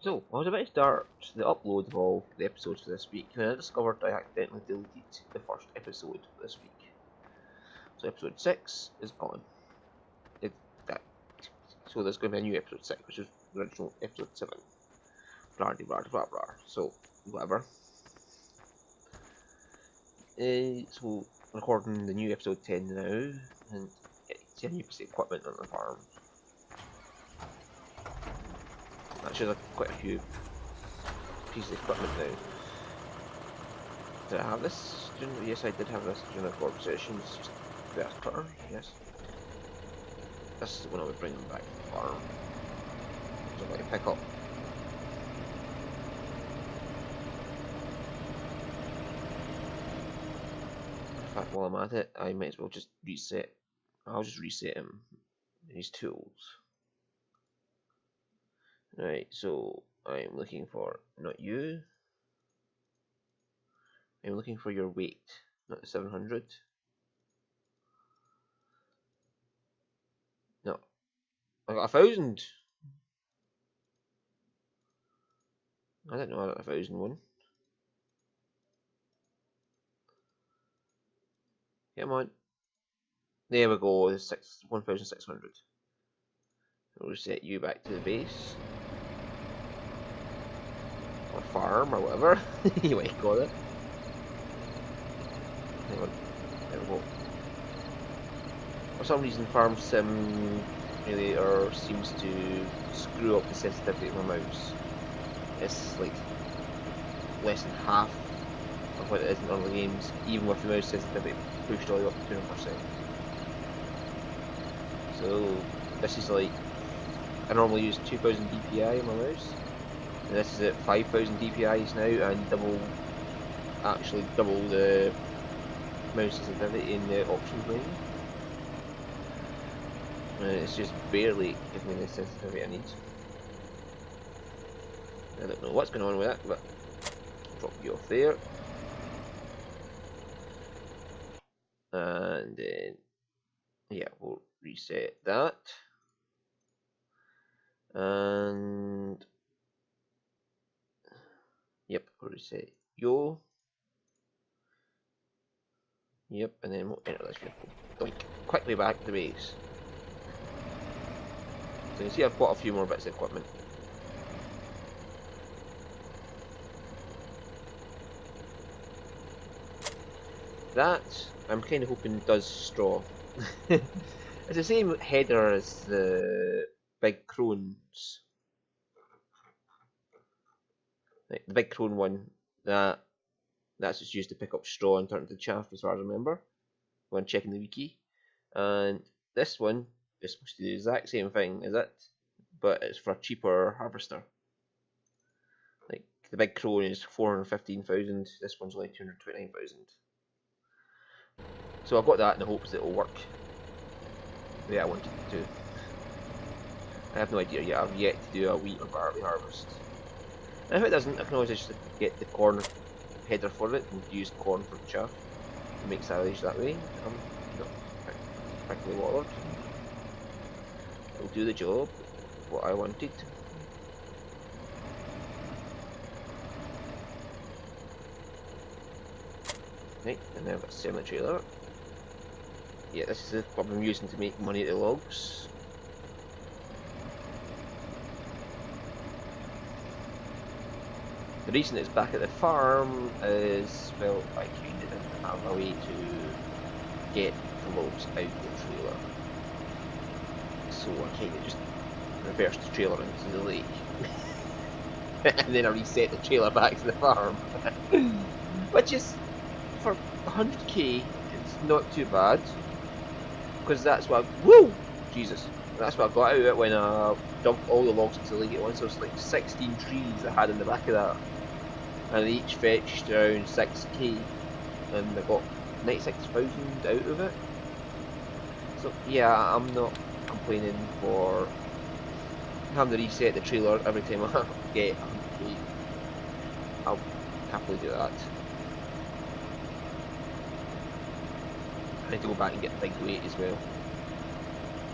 So, I was about to start the upload of all the episodes for this week, and I discovered I accidentally deleted the first episode this week. So, episode 6 is gone. It, that, so, there's going to be a new episode 6, which is the original episode 7. Blah, blah, blah, blah. So, whatever. So, recording the new episode 10 now, and see a new piece of equipment on the farm. Actually, there's quite a few pieces of equipment now. Did I have this? Yes, I did have this during the record session. It's just grass cutter, yes. This is the one I would bring them back to the farm. So I can pick up. In fact, while I'm at it, I might as well just reset. I'll just reset him. His tools. Right, so I'm looking for not you. I'm looking for your weight, not the 700. No, I got 1,000. I didn't know I got 1,001. Come on. There we go. 1,600. We'll reset you back to the base. Or farm, or whatever you might call it. Hang on. There we go. For some reason, Farm Sim Emulator seems to screw up the sensitivity of my mouse. It's like less than half of what it is in other games, even with the mouse sensitivity pushed all the way up to 200%. So this is like, I normally use 2000 DPI on my mouse, and this is at 5000 DPI now, and actually double the mouse sensitivity in the options menu. And it's just barely giving me the sensitivity I need. I don't know what's going on with that, but I'll drop you off there. And then, yeah, we'll reset that. And, yep, we'll reset yo. Yep, and then we'll enter this vehicle. Doink. Quickly back to the base. So you can see I've bought a few more bits of equipment. That, I'm kind of hoping does straw. It's the same header as the Big Crones. Like, the Big Crone one, that's just used to pick up straw and turn it into chaff, as far as I remember, when checking the wiki. And this one is supposed to do the exact same thing as it, but it's for a cheaper harvester. Like, the Big Crone is 415,000, this one's only 229,000. So I've got that in the hopes that it'll work the way I want it to. I have no idea yet. I've yet to do a wheat or barley harvest. And if it doesn't, I can always just get the corn header for it and use corn for the chaff and make silage that way. Not particularly bothered. It'll do the job, what I wanted. Right, and now I've got a semi-trailer. Yeah, this is what I'm using to make money at the logs. The reason it's back at the farm is, well, I kind of didn't have a way to get the logs out the trailer. So I kind of just reversed the trailer into the lake. And then I reset the trailer back to the farm. Which is, for 100k, it's not too bad. Because that's what woo! Jesus. That's what I got out of it when I dumped all the logs into the lake at once. There was like 16 trees I had in the back of that. And they each fetched around 6k. And I got 96,000 out of it. So yeah, I'm not complaining for having to reset the trailer every time I get 100k. I'll happily do that. I need to go back and get the big weight as well.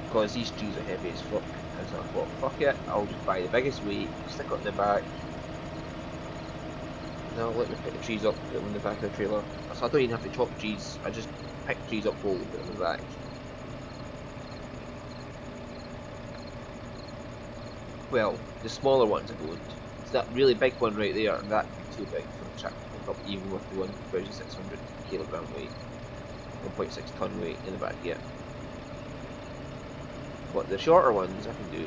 Because these trees are heavy as fuck. And so I thought, fuck it, I'll just buy the biggest weight, stick it in the back. Now let me pick the trees up, put them in the back of the trailer. So I don't even have to chop trees, I just pick trees up whole and put them in the back. Well, the smaller ones I don't. It's that really big one right there, and that would be too big for the tractor to pick up, even with the 1,600 kilogram weight, 1.6 ton weight in the back yet. But the shorter ones I can do.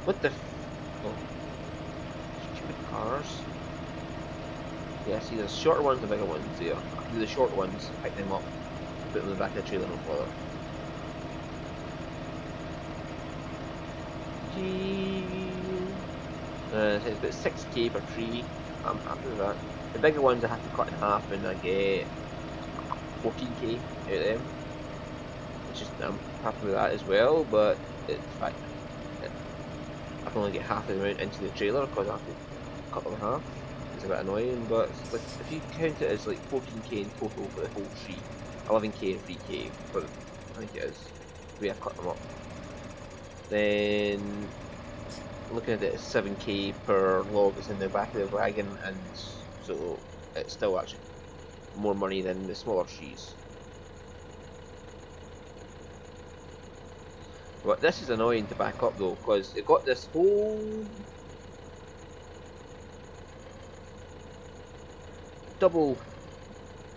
What the oh, stupid cars. Yeah, see there's shorter ones and bigger ones there. I can do the short ones, pick them up, put them in the back of the trailer, no bother. It's about 6k per tree. I'm happy with that. The bigger ones I have to cut in half and I get 14k out of them. It's just, I'm happy with that as well, but in fact, I can only get half the amount into the trailer because I have to cut them in half. It's a bit annoying, but like, if you count it as like 14k in total for the whole tree, 11k and 3k for, I think it is, the way I cut them up. Then looking at it as 7k per log is in the back of the wagon, and so it's still actually more money than the smaller trees. But this is annoying to back up though, because it got this whole double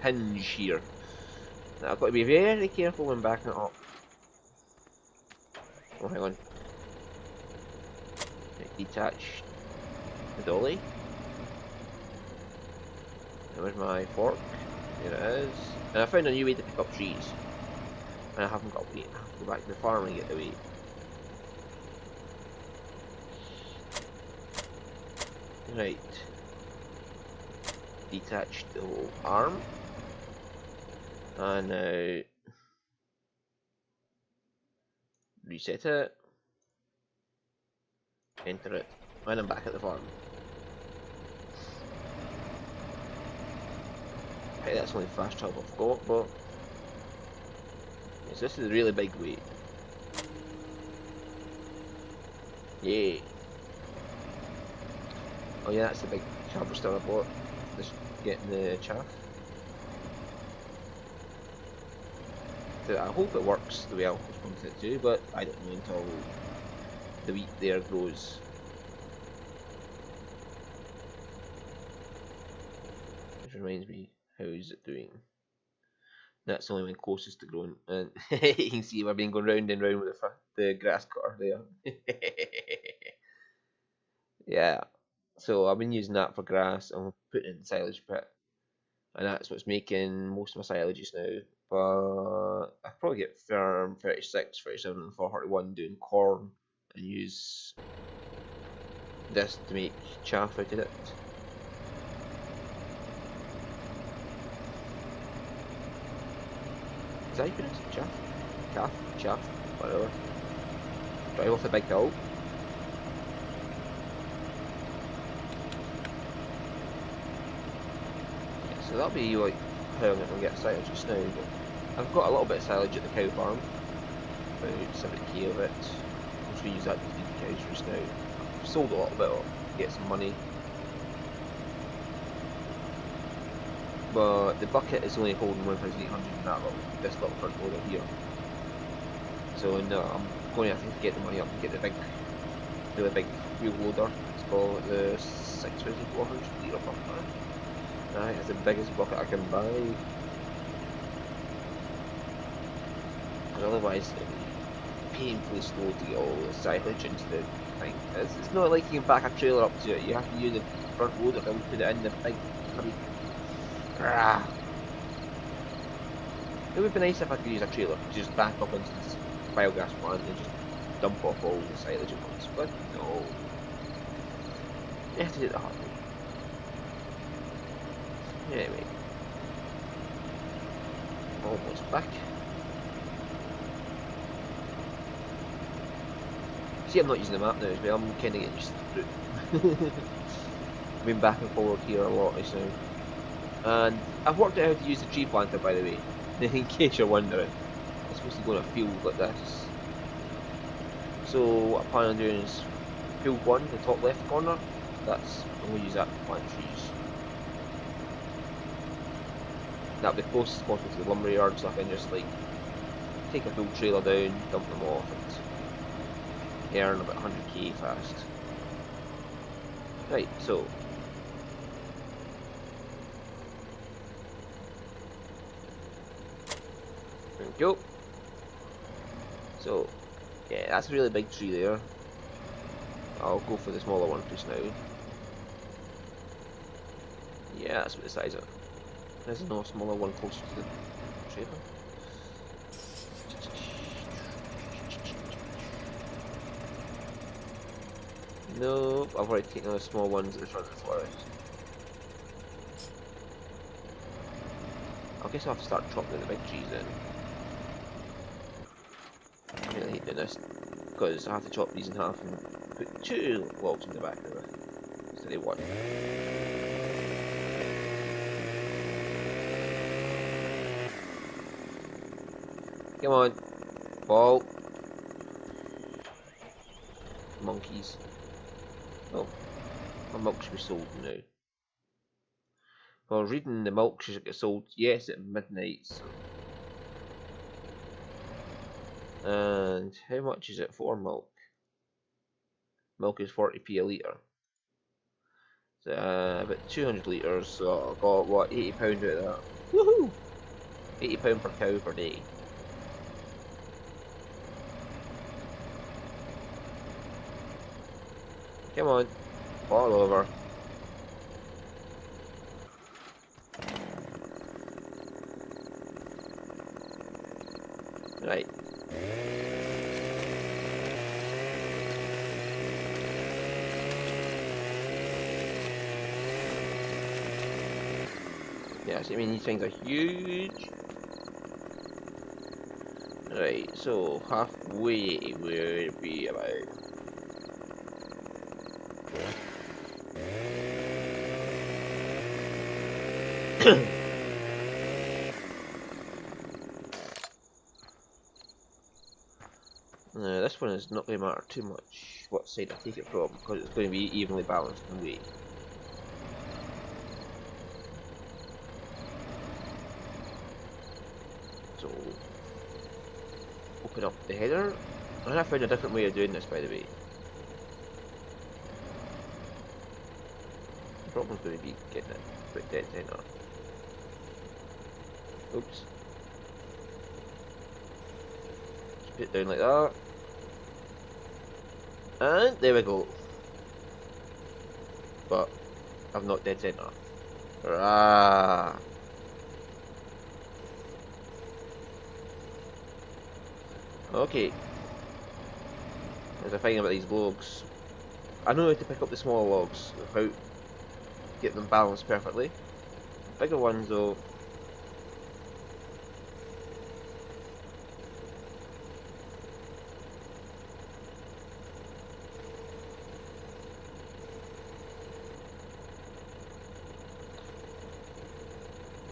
hinge here. Now I've got to be very careful when backing it up. Oh, hang on. Detach the dolly. Where's my fork? There it is. And I found a new way to pick up trees. And I haven't got weight. I have to go back to the farm and get the weight. Right. Detach the whole arm. And now reset it. Enter it. And I'm back at the farm. Okay, that's only fast travel I've got, but yes, this is a really big weight. Yay! Oh yeah, that's the big harvester I bought. Just getting the chaff. So I hope it works the way I was wanted it to, but I don't know until the wheat there grows. Which reminds me, how is it doing? That's the only one closest to growing, and you can see I've been going round and round with the grass cutter there. Yeah, so I've been using that for grass and putting it in the silage pit, and that's what's making most of my silage just now. But I probably get farm 36, 37, and 41 doing corn and use this to make chaff out of it. Is that how you pronounce it? Chaff? Chaff? Whatever. Drive off the big hill. Yeah, so that'll be like how I'm going to get silage just now. But I've got a little bit of silage at the cow farm. About 70k of it. I'm just going to use that to feed the cows just now. I've sold a little bit to get some money. But the bucket is only holding 1,800 in that this little front loader here. So no, I'm going to have to get the money up and get the big wheel loader. It's called the 6,400 litre bucket. Right, it's the biggest bucket I can buy. And otherwise it'll be painfully slow to get all the silage into the thing. It's not like you can back a trailer up to it, you have to use the front loader and put it in the big bloody. It would be nice if I could use a trailer to just back up into this biogas plant and just dump off all the silage at once, but no. You have to do it the hard way. Anyway. Almost back. See, I'm not using the map now as well, I'm kinda getting used to the route. Been back and forward here a lot just now. And I've worked out how to use the tree planter, by the way, in case you're wondering. It's supposed to go in a field like this. So what I plan on doing is field 1, the top left corner. I'm going to use that to plant trees. That'll be the closest possible to the lumber yard, so I can just like take a full trailer down, dump them off, and earn about 100k fast. Right, so there we go. So yeah, that's a really big tree there. I'll go for the smaller one just now. Yeah, that's what the size of it. There's no smaller one closer to the trailer. Nope, I've already taken the small ones at the front of the forest. I guess I'll have to start chopping the big trees then. I really hate doing this, because I have to chop these in half and put 2 logs in the back of it instead of 1. Come on, ball. Monkeys. Oh, my milk should be sold now. Well, reading the milk should get sold, yes, at midnight, so. And how much is it for milk? Milk is 40p a litre. So, about 200 litres, so I got, what, £80 out of that. Woohoo! £80 per cow per day. Come on, fall over. Right. Yeah, so I mean these things are huge. Right, so halfway would be about. This one is not going to matter too much what side I take it from, because it's going to be evenly balanced in weight. So, open up the header. And I found a different way of doing this, by the way. The problem's going to be getting it put dead center. Oops. Just put it down like that. And there we go. But I'm not dead center. Hurrah! Okay. There's a thing about these logs. I know how to pick up the smaller logs without getting them balanced perfectly. The bigger ones though.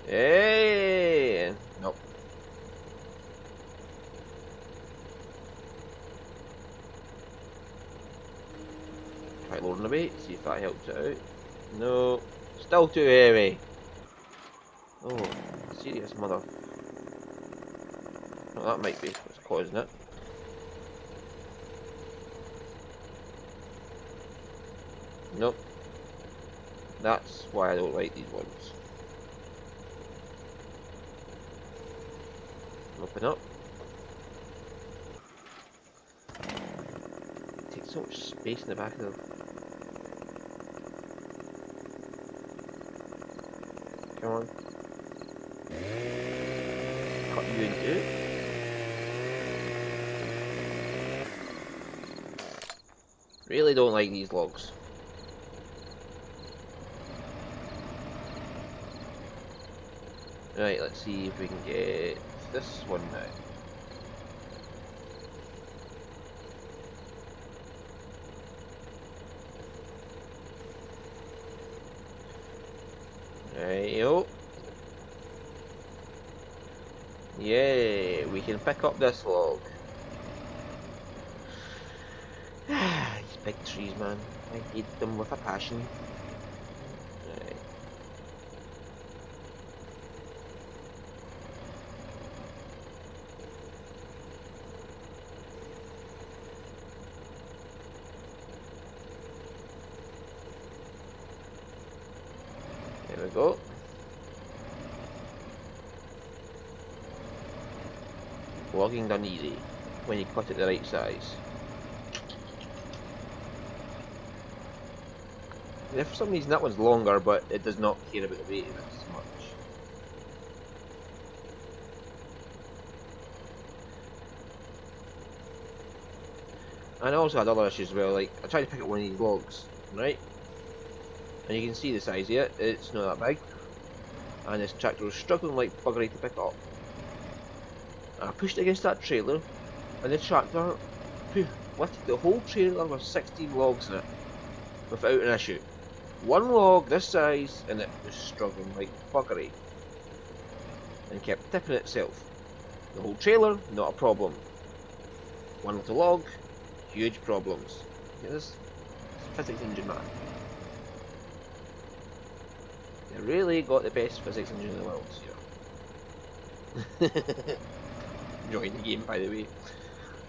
Hey! Nope. Try loading a bit, see if that helps it out. No. Still too heavy. Oh, serious mother. Well, that might be what's causing it. Nope. That's why I don't like these ones. Open up. It takes so much space in the back of them. Come on. Cut you in two. Really don't like these logs. Right, let's see if we can get this one now. Right-o. Yay, we can pick up this log. Big trees, man. I hate them with a passion. Right. There we go. Logging done easy when you cut it the right size. Yeah, for some reason that one's longer, but it does not care about the weight of it as much. And I also had other issues as well, like I tried to pick up one of these logs, right? And you can see the size of it, it's not that big. And this tractor was struggling like buggery to pick up. And I pushed it against that trailer, and the tractor lifted the whole trailer with 16 logs in it without an issue. One log this size, and it was struggling like buggery. And kept tipping itself. The whole trailer, not a problem. One little log, huge problems. Yes, physics engine man. They really got the best physics engine in the world here. Enjoying the game, by the way.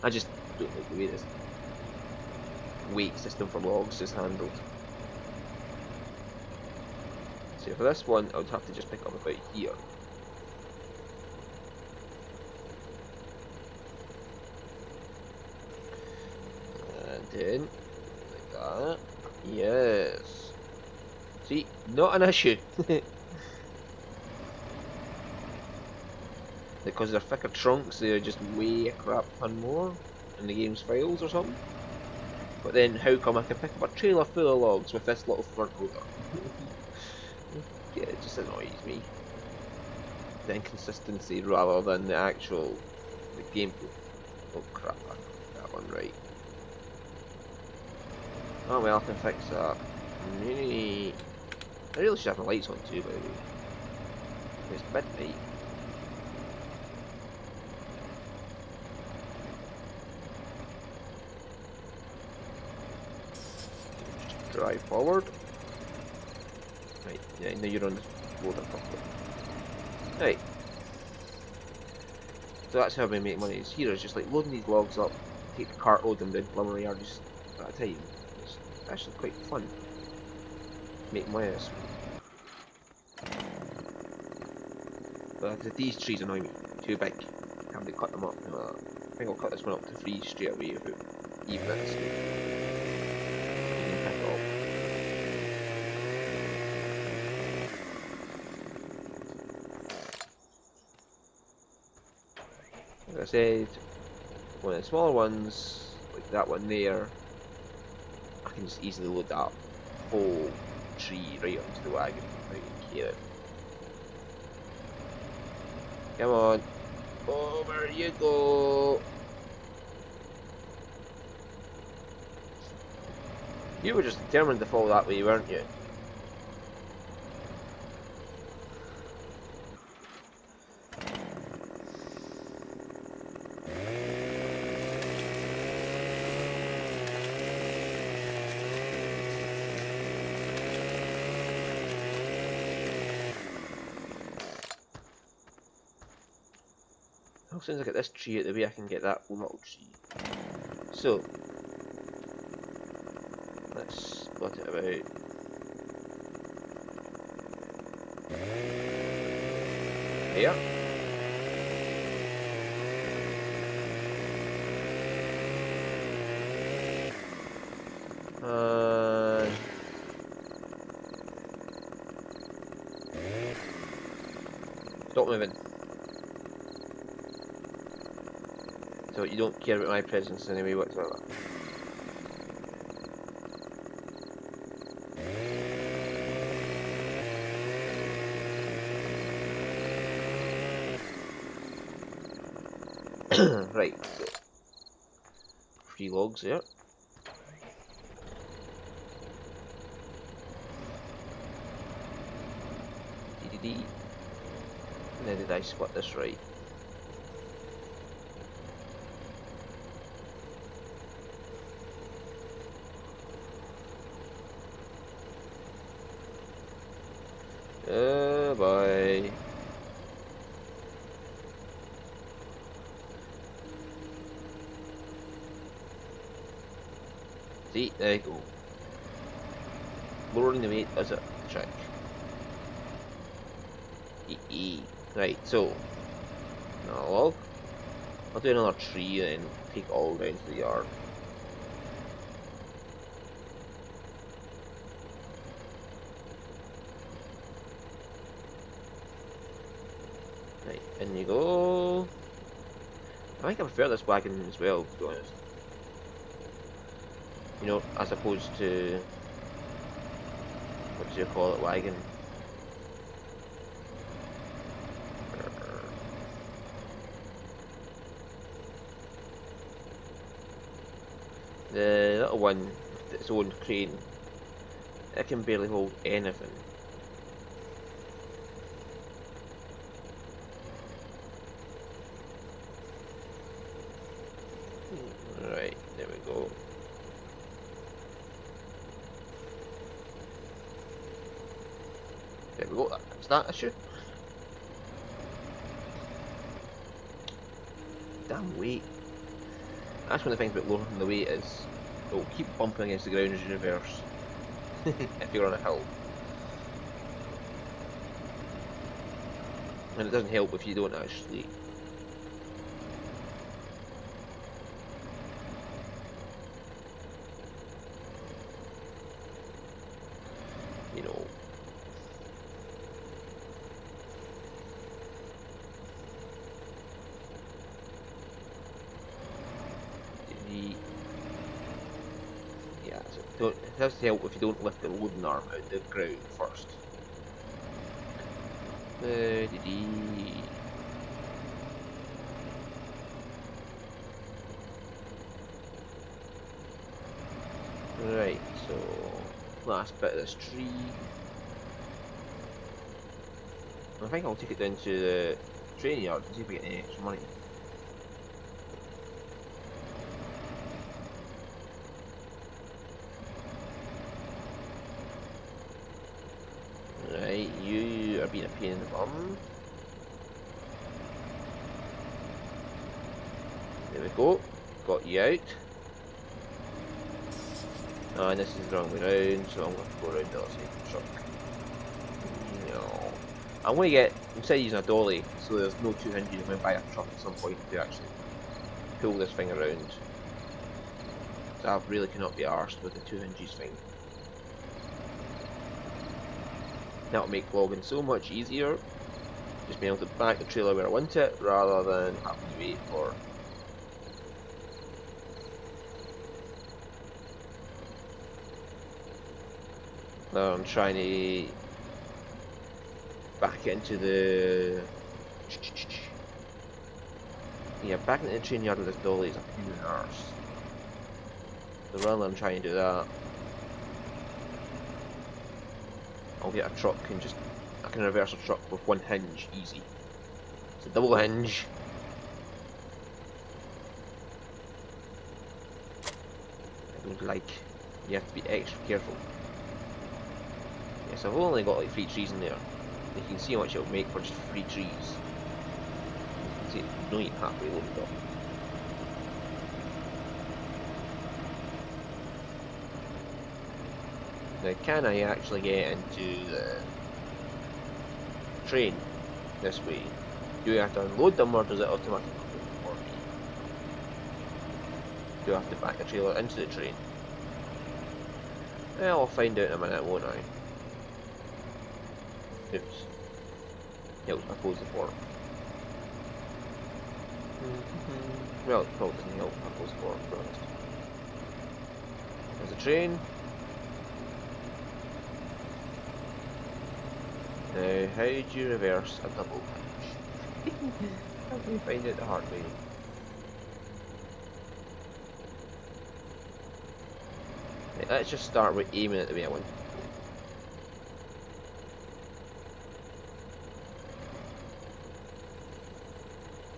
I just don't like the way this weight system for logs is handled. So for this one, I would have to just pick up about here. And then, like that. Yes. See, not an issue. Because they're thicker trunks, they're just weigh a crap ton more in the game's files or something. But then, how come I can pick up a trailer full of logs with this little front loader? Yeah, it just annoys me. The inconsistency rather than the actual gameplay. Oh crap, I got that one right. Oh well, I can fix that. Really, I really should have my lights on too, by the way. It's midnight. Just drive forward. Right, yeah, now you're on the loader properly. Right. So that's how we make money. Is here is just like loading these logs up, take the cart, load them down Plumber Yard just at a time. It's actually quite fun. Make money this way. But these trees annoy me. Too big. Can't they cut them up? I think I'll cut this one up to 3 straight away without even it. So you can pick it up. Like I said, one of the smaller ones, like that one there, I can just easily load that whole tree right onto the wagon without even caring. Come on, over you go! You were just determined to fall that way, weren't you? As soon as I get this tree out of the way, I can get that little tree. So, let's split it about. There. Stop moving. So you don't care about my presence anyway whatsoever. Right, so 3 logs there. DDD. Now did I split this right? Bye. See, there you go. Lowering the weight as a trick. Right, so now log. I'll do another tree and take it all down to the yard. Right, in you go. I think I prefer this wagon as well, to be honest. You know, as opposed to what do you call it, wagon? The little one with its own crane, it can barely hold anything. Right, there we go. There we go, that's that issue. Damn weight. That's one of the things about lowering the weight is it'll keep bumping against the ground as you reverse. If you're on a hill. And it doesn't help if you don't actually you know yeah, so it doesn't help if you don't lift the loading arm out of the ground first. Right, so last bit of this tree. I think I'll take it down to the training yard and see if we get any extra money. Right, you are being a pain in the bum. There we go, got you out. And this is the wrong way around, so I'm going to go around the other side of the truck. No. I'm going to get, instead of using a dolly, so there's no two hinges, I'm going to buy a truck at some point to actually pull this thing around. So I really cannot be arsed with the two hinges thing. That'll make vlogging so much easier. Just being able to back the trailer where I want it, rather than having to wait for I'm trying to back it into the back into the train yard with this dolly is a pain in the arse. So rather than trying to do that, I'll get a truck and I can reverse a truck with one hinge easy. It's a double hinge. I don't like. You have to be extra careful. Yes, I've only got like 3 trees in there. You can see how much it'll make for just 3 trees. You can see it's not even halfway loaded up. Now, can I actually get into the train this way? Do I have to unload them or does it automatically do it for me? Do I have to back the trailer into the train? Well, I'll find out in a minute, won't I? Oops. Helps my pose the fork. Well, it probably doesn't help my pose the fork, to be honest. There's a train. Now, how do you reverse a double hinge? How do you find it the hard way? Right, let's just start with aiming at the way I want.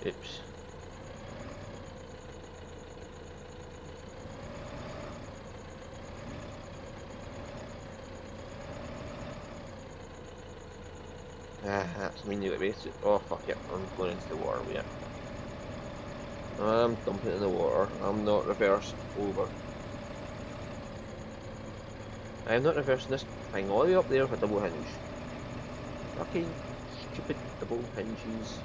Oops. That's mean you got wasted. Oh fuck it, I'm going into the water with it. I'm dumping it in the water. I'm not reversed over. I'm not reversing this thing all the way up there with a double hinge. Fucking stupid double hinges.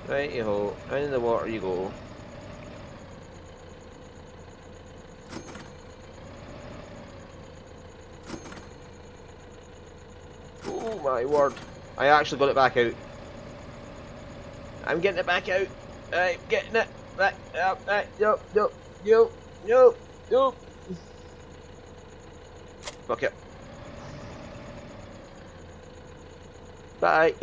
Righty-ho, down in the water you go. Oh my word. I actually got it back out. I'm getting it back out. I'm getting it back out. Yo, yo, yo, yo, yo. Fuck it. Bye.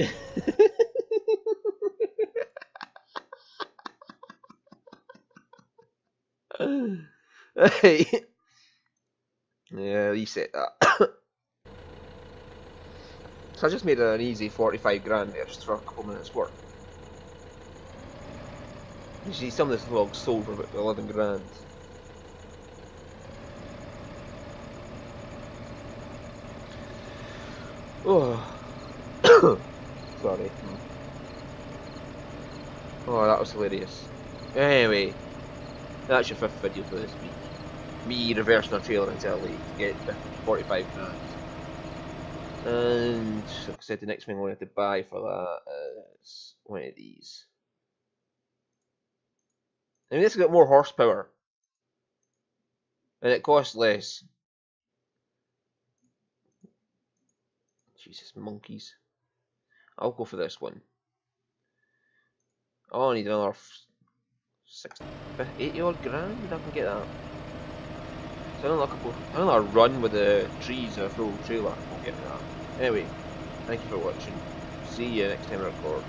Hey. Yeah, reset that. So I just made an easy 45 grand there just for a couple minutes work. You see, some of this vlog sold for about 11 grand. Oh. Sorry. Oh, that was hilarious. Anyway, that's your 5th video for this week. Me reversing a trailer into a lake to get 45 grand. And like I said, the next thing I wanted to buy for that is one of these. I mean, this has got more horsepower, and it costs less. Jesus, monkeys. I'll go for this one. Oh, I need another 80 odd grand if I can get that. So another run with the trees and a full trailer will get me that. Anyway, thank you for watching. See you next time I record.